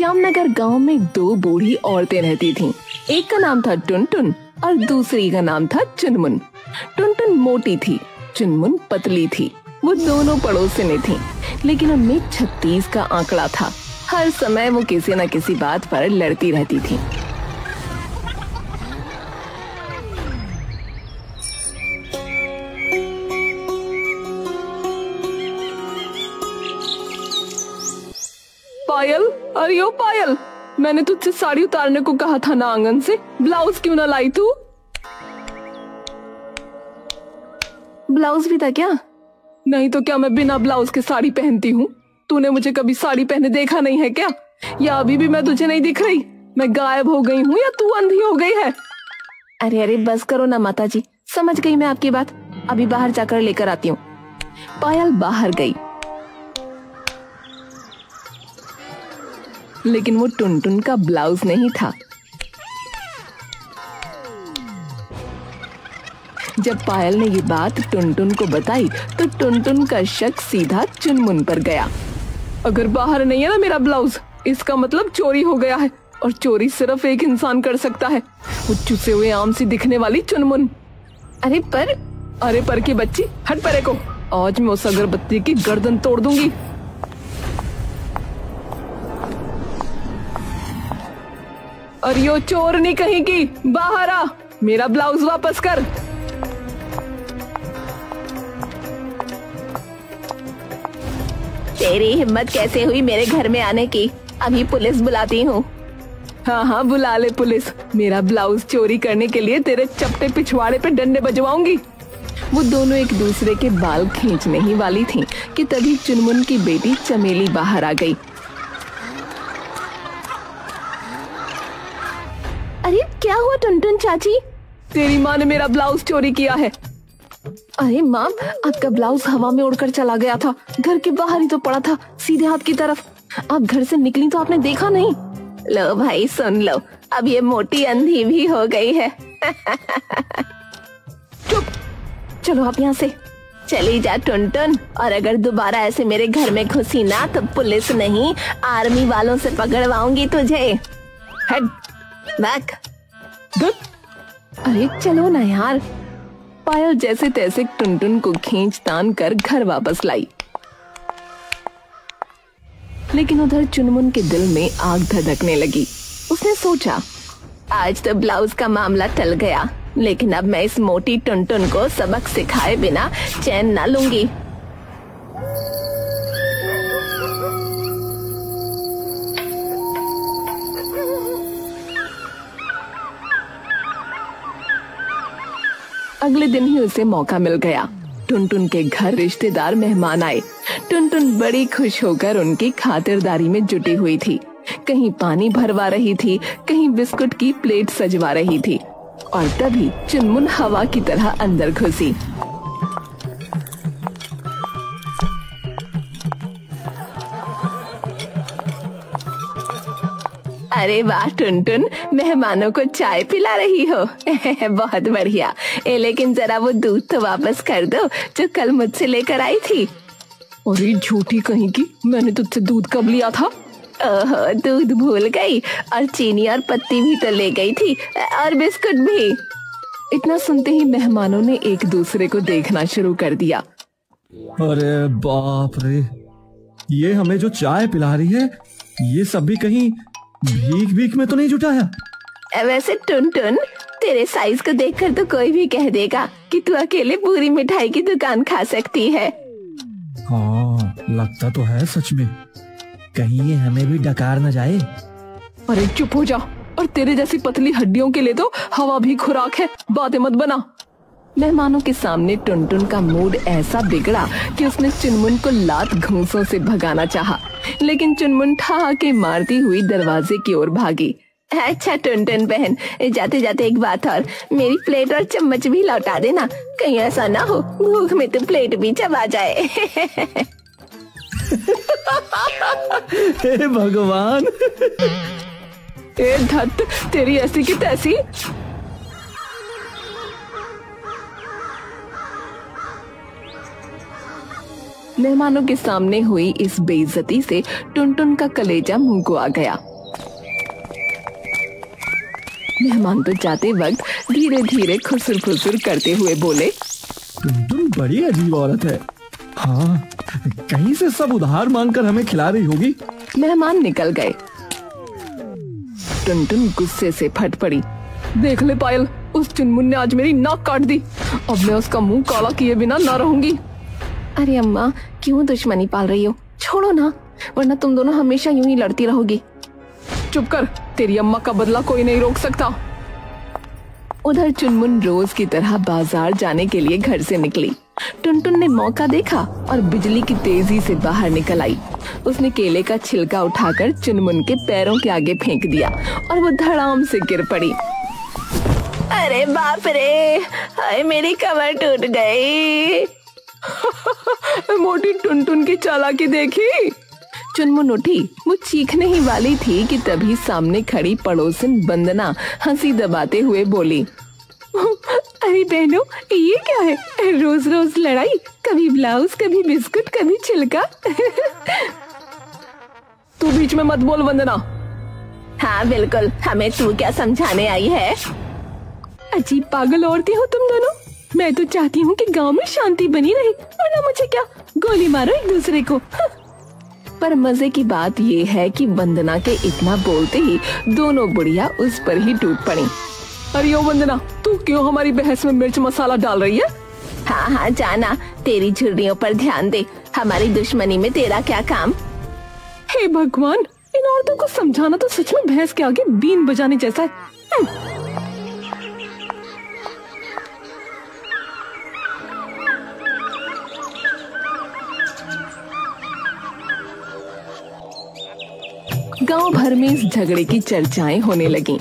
श्यामनगर गांव में दो बूढ़ी औरतें रहती थीं। एक का नाम था टुनटुन और दूसरी का नाम था चुनमुन। टुनटुन मोटी थी, चुनमुन पतली थी। वो दोनों पड़ोसिनें थीं, लेकिन उनमें 36 का आंकड़ा था। हर समय वो किसी न किसी बात पर लड़ती रहती थीं। पायल, अरे ओ पायल, मैंने तुझसे साड़ी उतारने को कहा था ना आंगन से, ब्लाउज क्यों ना लाई तू? ब्लाउज भी था क्या? नहीं तो क्या मैं बिना ब्लाउज के साड़ी पहनती हूँ? तूने मुझे कभी साड़ी पहने देखा नहीं है क्या? या अभी भी मैं तुझे नहीं दिख रही? मैं गायब हो गई हूँ या तू अंधी हो गई है? अरे अरे बस करो ना माता जी, समझ गई मैं आपकी बात। अभी बाहर जाकर लेकर आती हूँ। पायल बाहर गई, लेकिन वो टुनटुन का ब्लाउज नहीं था। जब पायल ने ये बात टुनटुन को बताई तो टुनटुन का शक सीधा चुनमुन पर गया। अगर बाहर नहीं है ना मेरा ब्लाउज, इसका मतलब चोरी हो गया है, और चोरी सिर्फ एक इंसान कर सकता है, वो चुसे हुए आम सी दिखने वाली चुनमुन। अरे पर की बच्ची, हट परे को, आज मैं उस अगरबत्ती की गर्दन तोड़ दूंगी। अरे ओ चोर नहीं कहीं की, बाहर आ, मेरा ब्लाउज वापस कर। तेरी हिम्मत कैसे हुई मेरे घर में आने की? अभी पुलिस बुलाती हूँ। हाँ बुला ले पुलिस, मेरा ब्लाउज चोरी करने के लिए तेरे चपटे पिछवाड़े पे डंडे बजवाऊंगी। वो दोनों एक दूसरे के बाल खींचने ही वाली थीं कि तभी चुनमुन की बेटी चमेली बाहर आ गई। अरे क्या हुआ टुनटुन चाची? तेरी माँ ने मेरा ब्लाउज चोरी किया है। अरे माँ, आपका ब्लाउज हवा में उड़कर चला गया था, घर के बाहर ही तो पड़ा था, सीधे हाथ की तरफ। आप घर से निकली तो आपने देखा नहीं? लो भाई सुन लो, अब ये मोटी अंधी भी हो गई है। चुप, चलो आप यहाँ से चली जा टुनटुन, और अगर दोबारा ऐसे मेरे घर में घुसी ना तो पुलिस नहीं, आर्मी वालों से पकड़वाऊंगी तुझे। हट बैक। अरे चलो ना यार। पायल जैसे तैसे टुनटुन को खींच तान कर घर वापस लाई, लेकिन उधर चुनमुन के दिल में आग धधकने लगी। उसने सोचा, आज तो ब्लाउज का मामला टल गया, लेकिन अब मैं इस मोटी टुनटुन को सबक सिखाए बिना चैन ना लूंगी। अगले दिन ही उसे मौका मिल गया। टुनटुन के घर रिश्तेदार मेहमान आए। टुनटुन बड़ी खुश होकर उनकी खातिरदारी में जुटी हुई थी। कहीं पानी भरवा रही थी, कहीं बिस्कुट की प्लेट सजवा रही थी, और तभी चुनमुन हवा की तरह अंदर घुसी। अरे वाह टुनटुन, मेहमानों को चाय पिला रही हो। बहुत बढ़िया। लेकिन जरा वो दूध तो वापस कर दो जो कल मुझसे लेकर आई थी। अरे झूठी कहीं की, मैंने तुझसे दूध कब लिया था? ओहो, दूध भूल गई, और चीनी और पत्ती भी तो ले गई थी, और बिस्कुट भी। इतना सुनते ही मेहमानों ने एक दूसरे को देखना शुरू कर दिया। अरे बाप रे, ये हमें जो चाय पिला रही है, ये सब भी कहीं भीख भीख में तो नहीं जुटाया? वैसे टुनटुन, तेरे साइज को देखकर तो कोई भी कह देगा कि तू अकेले पूरी मिठाई की दुकान खा सकती है। हाँ, लगता तो है सच में। कहीं ये हमें भी डकार न जाए। अरे चुप हो जा, और तेरे जैसी पतली हड्डियों के लिए तो हवा भी खुराक है, बातें मत बना। मेहमानों के सामने टुनटुन का मूड ऐसा बिगड़ा कि उसने चुनमुन को लात घूंसों से भगाना चाहा, लेकिन चुनमुन ठहाके मारती हुई दरवाजे की ओर भागी। अच्छा टुनटुन बहन, जाते जाते एक बात और, मेरी प्लेट और चम्मच भी लौटा देना, कहीं ऐसा ना हो भूख में तो प्लेट भी चबा जाए। हे भगवान। ए धत, तेरी ऐसी की तैसी। मेहमानों के सामने हुई इस बेइज्जती से टुनटुन का कलेजा मुंह को आ गया। मेहमान तो जाते वक्त धीरे धीरे खुसुर खुसुर करते हुए बोले, टुनटुन बड़ी अजीब औरत है। हाँ, कहीं से सब उधार मांगकर हमें खिला रही होगी। मेहमान निकल गए। टुनटुन गुस्से से फट पड़ी। देख ले पायल, उस चुनमुन ने आज मेरी नाक काट दी। अब मैं उसका मुंह काला किए बिना ना रहूंगी। अरे अम्मा, क्यों दुश्मनी पाल रही हो? छोड़ो ना, वरना तुम दोनों हमेशा यूं ही लड़ती रहोगी। चुप कर, तेरी अम्मा का बदला कोई नहीं रोक सकता। उधर चुनमुन रोज की तरह बाजार जाने के लिए घर से निकली। टुनटुन ने मौका देखा और बिजली की तेजी से बाहर निकल आई। उसने केले का छिलका उठाकर चुनमुन के पैरों के आगे फेंक दिया और वो धड़ाम से गिर पड़ी। अरे बाप रे, हाय मेरी कमर टूट गई। मोटी टुनटुन की चालाकी देखी। चुनमुन उठी, वो चीखने ही वाली थी कि तभी सामने खड़ी पड़ोसन वंदना हंसी दबाते हुए बोली, अरे बहनों, ये क्या है? रोज रोज लड़ाई, कभी ब्लाउज, कभी बिस्कुट, कभी छिलका। तू बीच में मत बोल वंदना। हाँ बिल्कुल, हमें तू क्या समझाने आई है? अजीब पागल औरतें हो तुम दोनों। मैं तो चाहती हूँ कि गांव में शांति बनी रहे, वरना मुझे क्या, गोली मारो एक दूसरे को। पर मजे की बात ये है कि वंदना के इतना बोलते ही दोनों बुढ़िया उस पर ही टूट पड़ी। अरे ओ वंदना, तू क्यों हमारी बहस में मिर्च मसाला डाल रही है? हाँ हाँ जाना, तेरी झुर्रियों पर ध्यान दे, हमारी दुश्मनी में तेरा क्या काम? हे भगवान, इन औरतों को समझाना तो सच में भैंस के आगे बीन बजाने जैसा है। गांव भर में इस झगड़े की चर्चाएं होने लगीं।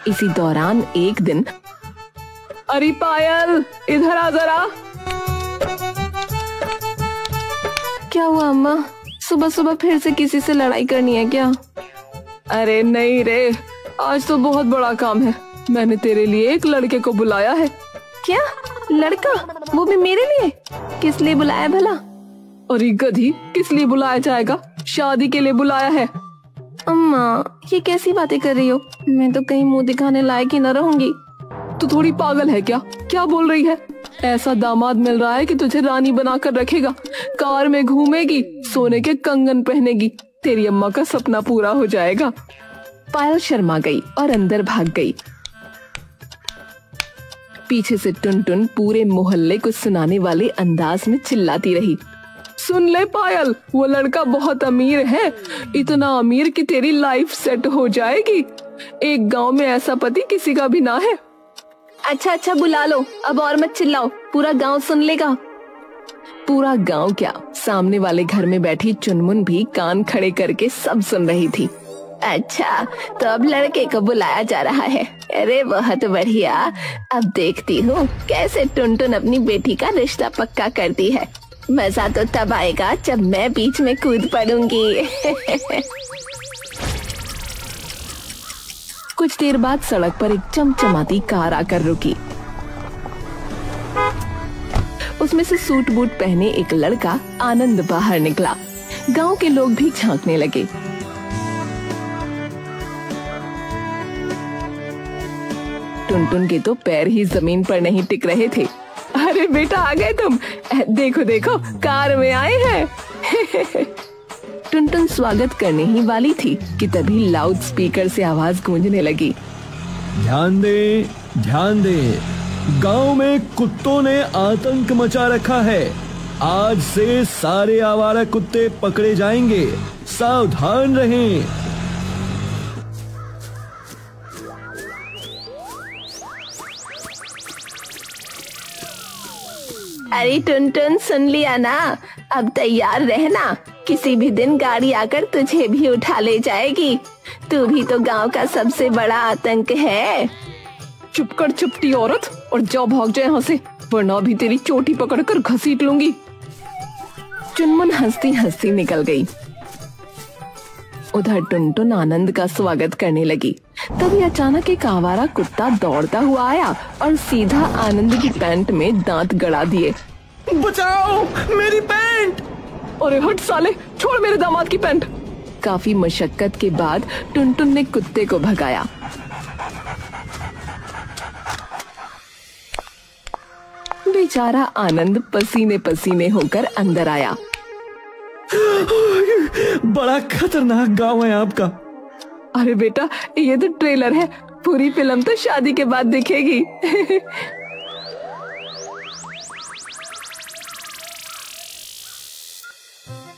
इसी दौरान एक दिन, अरे पायल इधर आ जरा। क्या हुआ अम्मा? सुबह सुबह फिर से किसी से लड़ाई करनी है क्या? अरे नहीं रे, आज तो बहुत बड़ा काम है। मैंने तेरे लिए एक लड़के को बुलाया है। क्या? लड़का? वो भी मेरे लिए? किस लिए बुलाया भला? अरे गधी, किस लिए बुलाया जाएगा? शादी के लिए बुलाया है। अम्मा, ये कैसी बातें कर रही हो? मैं तो कहीं मुंह दिखाने लायक ही न रहूंगी। तू थोड़ी पागल है क्या? क्या बोल रही है? ऐसा दामाद मिल रहा है कि तुझे रानी बनाकर रखेगा, कार में घूमेगी, सोने के कंगन पहनेगी, तेरी अम्मा का सपना पूरा हो जाएगा। पायल शर्मा गई और अंदर भाग गई। पीछे से टुनटुन पूरे मोहल्ले को सुनाने वाले अंदाज में चिल्लाती रही, सुन ले पायल, वो लड़का बहुत अमीर है, इतना अमीर कि तेरी लाइफ सेट हो जाएगी। एक गांव में ऐसा पति किसी का भी ना है। अच्छा अच्छा बुला लो, अब और मत चिल्लाओ, पूरा गांव सुन लेगा। पूरा गांव क्या, सामने वाले घर में बैठी चुनमुन भी कान खड़े करके सब सुन रही थी। अच्छा, तो अब लड़के को बुलाया जा रहा है। अरे बहुत बढ़िया, अब देखती हूँ कैसे टुनटुन अपनी बेटी का रिश्ता पक्का करती है। मजा तो तब आएगा जब मैं बीच में कूद पड़ूंगी। कुछ देर बाद सड़क पर एक चमचमाती कार आकर रुकी। उसमें से सूट बूट पहने एक लड़का आनंद बाहर निकला। गांव के लोग भी झांकने लगे। टुनटुन के तो पैर ही जमीन पर नहीं टिक रहे थे। अरे बेटा, आ गए तुम? देखो देखो, कार में आए हैं। टुनटुन स्वागत करने ही वाली थी कि तभी लाउड स्पीकर से आवाज गूंजने लगी, ध्यान दे, ध्यान दे, गांव में कुत्तों ने आतंक मचा रखा है। आज से सारे आवारा कुत्ते पकड़े जाएंगे, सावधान रहें। अरे टुनटुन, सुन लिया ना, अब तैयार रहना, किसी भी दिन गाड़ी आकर तुझे भी उठा ले जाएगी। तू भी तो गांव का सबसे बड़ा आतंक है। चुप कर चुपटी औरत, और जाओ भाग जाए यहाँ से, वरना भी तेरी चोटी पकड़कर घसीट लूंगी। चुनमुन हंसती हंसती निकल गई। उधर टुनटुन आनंद का स्वागत करने लगी। तभी अचानक एक आवारा कुत्ता दौड़ता हुआ आया और सीधा आनंद की पैंट में दांत गड़ा दिए। बचाओ, मेरी पैंट! अरे हट साले, छोड़ मेरे दामाद की पैंट। काफी मशक्कत के बाद टुनटुन ने कुत्ते को भगाया। बेचारा आनंद पसीने पसीने होकर अंदर आया। बड़ा खतरनाक गांव है आपका। अरे बेटा, ये तो ट्रेलर है, पूरी फिल्म तो शादी के बाद दिखेगी।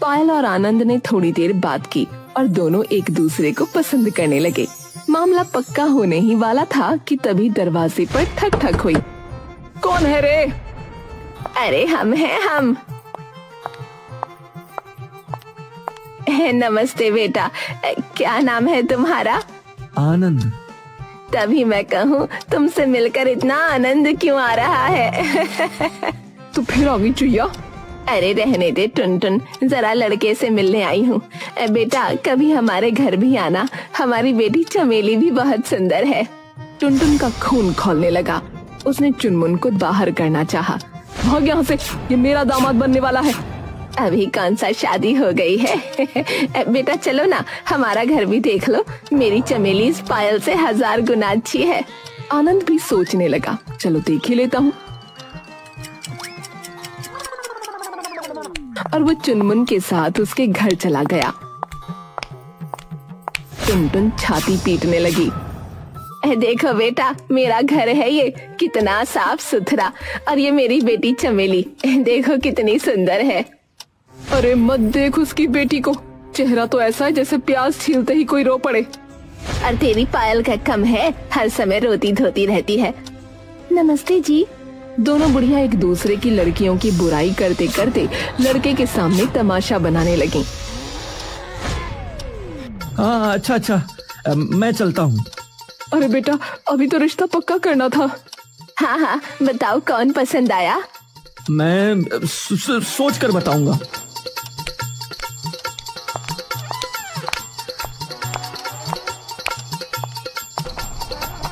पायल और आनंद ने थोड़ी देर बात की और दोनों एक दूसरे को पसंद करने लगे। मामला पक्का होने ही वाला था कि तभी दरवाजे पर ठक ठक हुई। कौन है रे? अरे हम हैं हम। नमस्ते बेटा, क्या नाम है तुम्हारा? आनंद। तभी मैं कहूँ तुमसे मिलकर इतना आनंद क्यों आ रहा है। तो फिर आ गई चुईया। अरे रहने दे टुनटुन, जरा लड़के से मिलने आई हूँ। बेटा कभी हमारे घर भी आना, हमारी बेटी चमेली भी बहुत सुंदर है। टुनटुन का खून खौलने लगा। उसने चुनमुन को बाहर करना चाहा। भाग यहाँ से, ये मेरा दामाद बनने वाला है। अभी कौन सा शादी हो गई है। बेटा चलो ना, हमारा घर भी देख लो, मेरी चमेली इस पायल से 1000 गुना अच्छी है। आनंद भी सोचने लगा, चलो देख ही लेता हूँ। और वो चुनमुन के साथ उसके घर चला गया। टुनटुन छाती पीटने लगी। देखो बेटा, मेरा घर है ये, कितना साफ सुथरा, और ये मेरी बेटी चमेली, देखो कितनी सुंदर है। अरे मत देख उसकी बेटी को, चेहरा तो ऐसा है जैसे प्याज छीलते ही कोई रो पड़े। और तेरी पायल का कम है, हर समय रोती धोती रहती है। नमस्ते जी। दोनों बुढ़िया एक दूसरे की लड़कियों की बुराई करते करते लड़के के सामने तमाशा बनाने लगी। हाँ अच्छा, मैं चलता हूँ। अरे बेटा, अभी तो रिश्ता पक्का करना था। हाँ हाँ, बताओ कौन पसंद आया? मैं सोच कर बताऊंगा।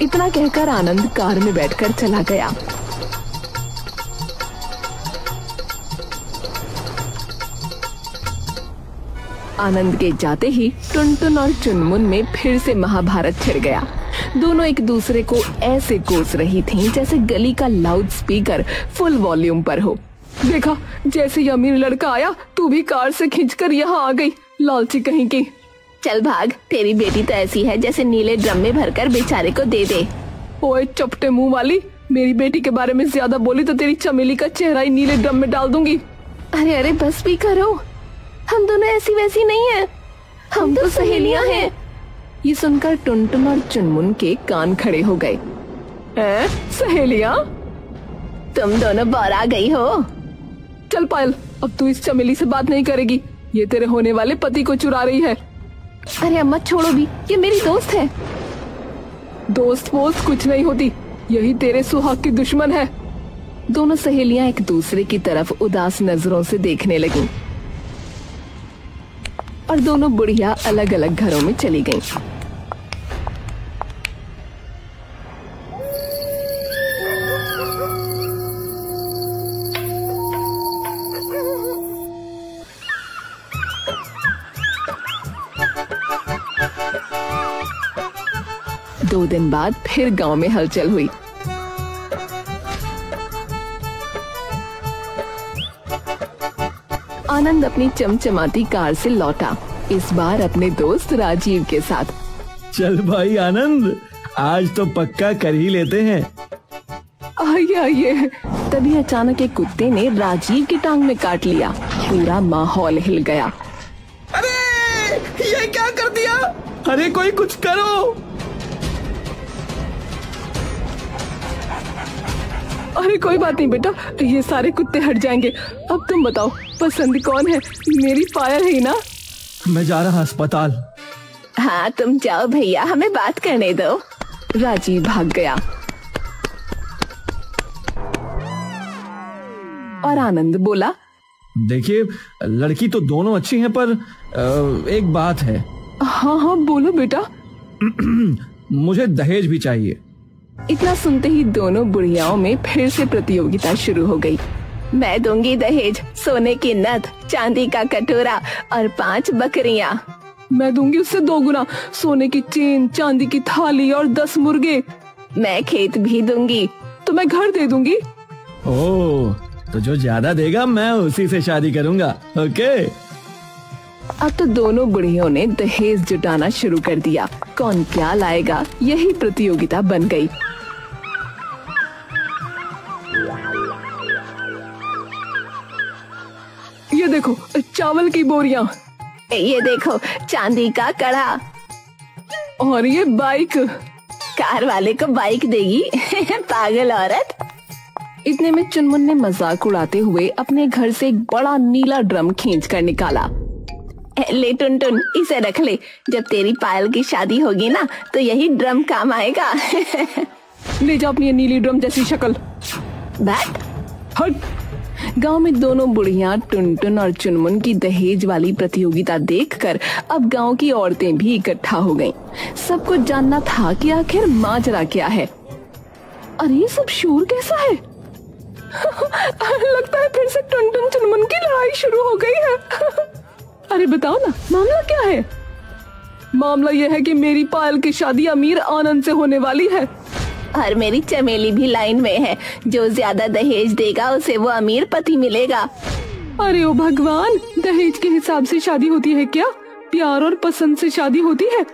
इतना कहकर आनंद कार में बैठकर चला गया। आनंद के जाते ही टुनटुन और चुनमुन में फिर से महाभारत छिड़ गया। दोनों एक दूसरे को ऐसे कोस रही थीं जैसे गली का लाउड स्पीकर फुल वॉल्यूम पर हो। देखा, जैसे ये अमीर लड़का आया, तू भी कार से खींचकर यहाँ आ गई, लालची कहीं की। चल भाग, तेरी बेटी तो ऐसी है जैसे नीले ड्रम में भरकर बेचारे को दे दे। ओए चपटे मुंह वाली, मेरी बेटी के बारे में ज्यादा बोली तो तेरी चमेली का चेहरा ही नीले ड्रम में डाल दूंगी। अरे अरे बस भी करो, हम दोनों ऐसी वैसी नहीं है, हम तो सहेलियां हैं। ये सुनकर टुनटुन और चुनमुन के कान खड़े हो गए। सहेलियां? तुम दोनों बौरा गई हो। चल पायल, अब तू इस चमेली से बात नहीं करेगी, ये तेरे होने वाले पति को चुरा रही है। अरे अम्मा छोड़ो भी, ये मेरी दोस्त है। दोस्त वोस्त कुछ नहीं होती, यही तेरे सुहाग की दुश्मन है। दोनों सहेलियां एक दूसरे की तरफ उदास नजरों से देखने लगीं और दोनों बुढ़िया अलग अलग घरों में चली गईं। दो दिन बाद फिर गांव में हलचल हुई। आनंद अपनी चमचमाती कार से लौटा, इस बार अपने दोस्त राजीव के साथ। चल भाई आनंद, आज तो पक्का कर ही लेते हैं। आइए आइए। तभी अचानक एक कुत्ते ने राजीव की टांग में काट लिया। पूरा माहौल हिल गया। अरे ये क्या कर दिया? अरे कोई कुछ करो। अरे कोई बात नहीं बेटा, ये सारे कुत्ते हट जाएंगे। अब तुम बताओ पसंद कौन है? मेरी पायल है ना? मैं जा रहा अस्पताल। हाँ तुम जाओ भैया, हमें बात करने दो। राजीव भाग गया और आनंद बोला, देखिए लड़की तो दोनों अच्छी हैं, पर एक बात है, हाँ हाँ बोलो बेटा। मुझे दहेज भी चाहिए। इतना सुनते ही दोनों बुढ़ियाओं में फिर से प्रतियोगिता शुरू हो गई। मैं दूंगी दहेज, सोने की नथ, चांदी का कटोरा और 5 बकरियां। मैं दूंगी उससे 2 गुना, सोने की चेन, चांदी की थाली और 10 मुर्गे। मैं खेत भी दूंगी, तो मैं घर दे दूंगी। ओह, तो जो ज्यादा देगा मैं उसी से शादी करूंगा। ओके। अब तो दोनों बुढ़ियों ने दहेज जुटाना शुरू कर दिया। कौन क्या लाएगा, यही प्रतियोगिता बन गई। ये देखो चावल की बोरियां, ये देखो चांदी का कड़ा, और ये बाइक। कार वाले को बाइक देगी पागल औरत। इतने में चुनमुन ने मजाक उड़ाते हुए अपने घर से एक बड़ा नीला ड्रम खींच कर निकाला। ले टुनटुन, इसे रख ले, जब तेरी पायल की शादी होगी ना तो यही ड्रम काम आएगा। ले जा अपनी नीली ड्रम जैसी शक्ल। बैठ। हट। गांव में दोनों बुढ़ियां टुनटुन और चुनमुन की दहेज वाली प्रतियोगिता देखकर अब गांव की औरतें भी इकट्ठा हो गईं। सबको जानना था कि आखिर माजरा क्या है। अरे ये सब शोर कैसा है? लगता है फिर से टुनटुन चुनमुन की लड़ाई शुरू हो गई है। अरे बताओ ना, मामला क्या है? मामला यह है कि मेरी पायल की शादी अमीर आनंद से होने वाली है, और मेरी चमेली भी लाइन में है। जो ज्यादा दहेज देगा उसे वो अमीर पति मिलेगा। अरे ओ भगवान, दहेज के हिसाब से शादी होती है क्या? प्यार और पसंद से शादी होती है?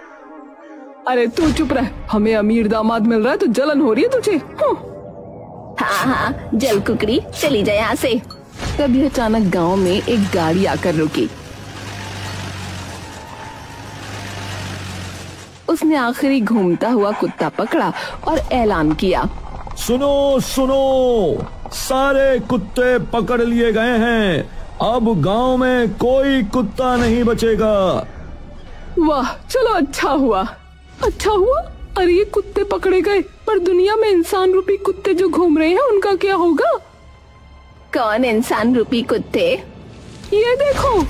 अरे तू चुप रह, हमें अमीर दामाद मिल रहा है तो जलन हो रही है तुझे। हाँ हाँ, जल कुकड़ी, चली जाए यहाँ से। तभी अचानक गांव में एक गाड़ी आकर रुकी। उसने आखिरी घूमता हुआ कुत्ता पकड़ा और ऐलान किया, सुनो सुनो, सारे कुत्ते पकड़ लिए गए हैं। अब गांव में कोई कुत्ता नहीं बचेगा। वाह, चलो अच्छा हुआ, अच्छा हुआ। अरे ये कुत्ते पकड़े गए, पर दुनिया में इंसान रूपी कुत्ते जो घूम रहे हैं उनका क्या होगा? कौन इंसान रूपी कुत्ते? ये देखो।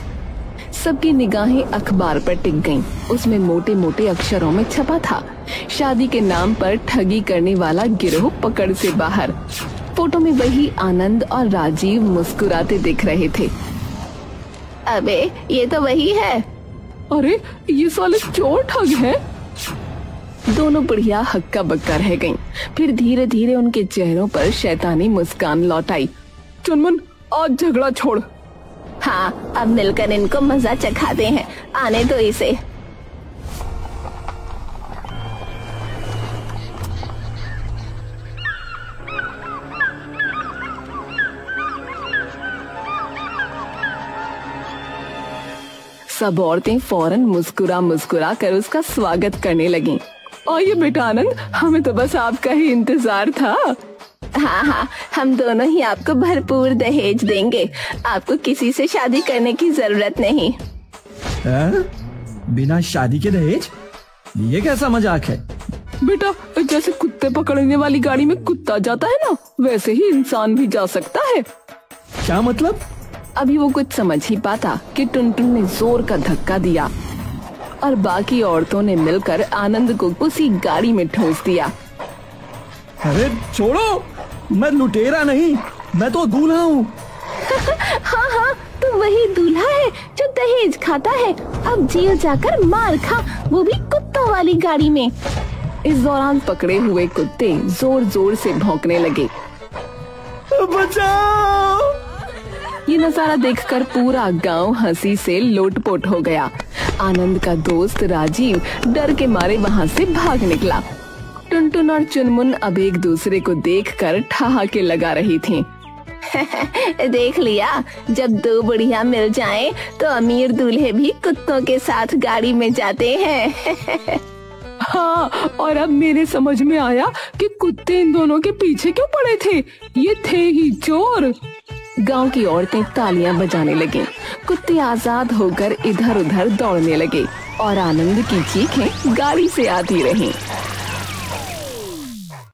सबकी निगाहें अखबार पर टिक गईं। उसमें मोटे मोटे अक्षरों में छपा था, शादी के नाम पर ठगी करने वाला गिरोह पकड़ से बाहर। फोटो में वही आनंद और राजीव मुस्कुराते दिख रहे थे। अबे ये तो वही है। अरे ये साले चोर ठग हैं। दोनों बुढ़िया हक्का बक्का रह गईं। फिर धीरे धीरे उनके चेहरों पर शैतानी मुस्कान लौट आई। चुनमुन, आज झगड़ा छोड़। हाँ, अब मिलकर इनको मजा चखाते हैं, आने दो इसे। सब औरतें फौरन मुस्कुरा मुस्कुरा कर उसका स्वागत करने लगीं। आइए बेटा आनंद, हमें तो बस आपका ही इंतजार था। हाँ हाँ, हम दोनों ही आपको भरपूर दहेज देंगे। आपको किसी से शादी करने की जरूरत नहीं। बिना शादी के दहेज? ये कैसा मजाक है? बेटा, जैसे कुत्ते पकड़ने वाली गाड़ी में कुत्ता जाता है ना, वैसे ही इंसान भी जा सकता है। क्या मतलब? अभी वो कुछ समझ ही पाता कि टुनटुन ने जोर का धक्का दिया और बाकी औरतों ने मिलकर आनंद को उसी गाड़ी में ठूंस दिया। अरे छोड़ो, मैं लुटेरा नहीं, मैं तो दूल्हा हूँ। हाँ हाँ, तो वही दूल्हा है जो दहेज खाता है। अब जेल जाकर मार खा, वो भी कुत्तों वाली गाड़ी में। इस दौरान पकड़े हुए कुत्ते जोर जोर से भौंकने लगे। बचाओ! ये नजारा देखकर पूरा गांव हंसी से लोटपोट हो गया। आनंद का दोस्त राजीव डर के मारे वहाँ से भाग निकला। टुनटुन और चुनमुन अब एक दूसरे को देखकर ठहाके लगा रही थीं। देख लिया, जब 2 बुढ़िया मिल जाएं, तो अमीर दूल्हे भी कुत्तों के साथ गाड़ी में जाते हैं। हाँ, और अब मेरे समझ में आया कि कुत्ते इन दोनों के पीछे क्यों पड़े थे। ये थे ही चोर। गांव की औरतें तालियां बजाने लगीं। कुत्ते आजाद होकर इधर उधर दौड़ने लगे और आनंद की चीखें गाड़ी से आती रहीं।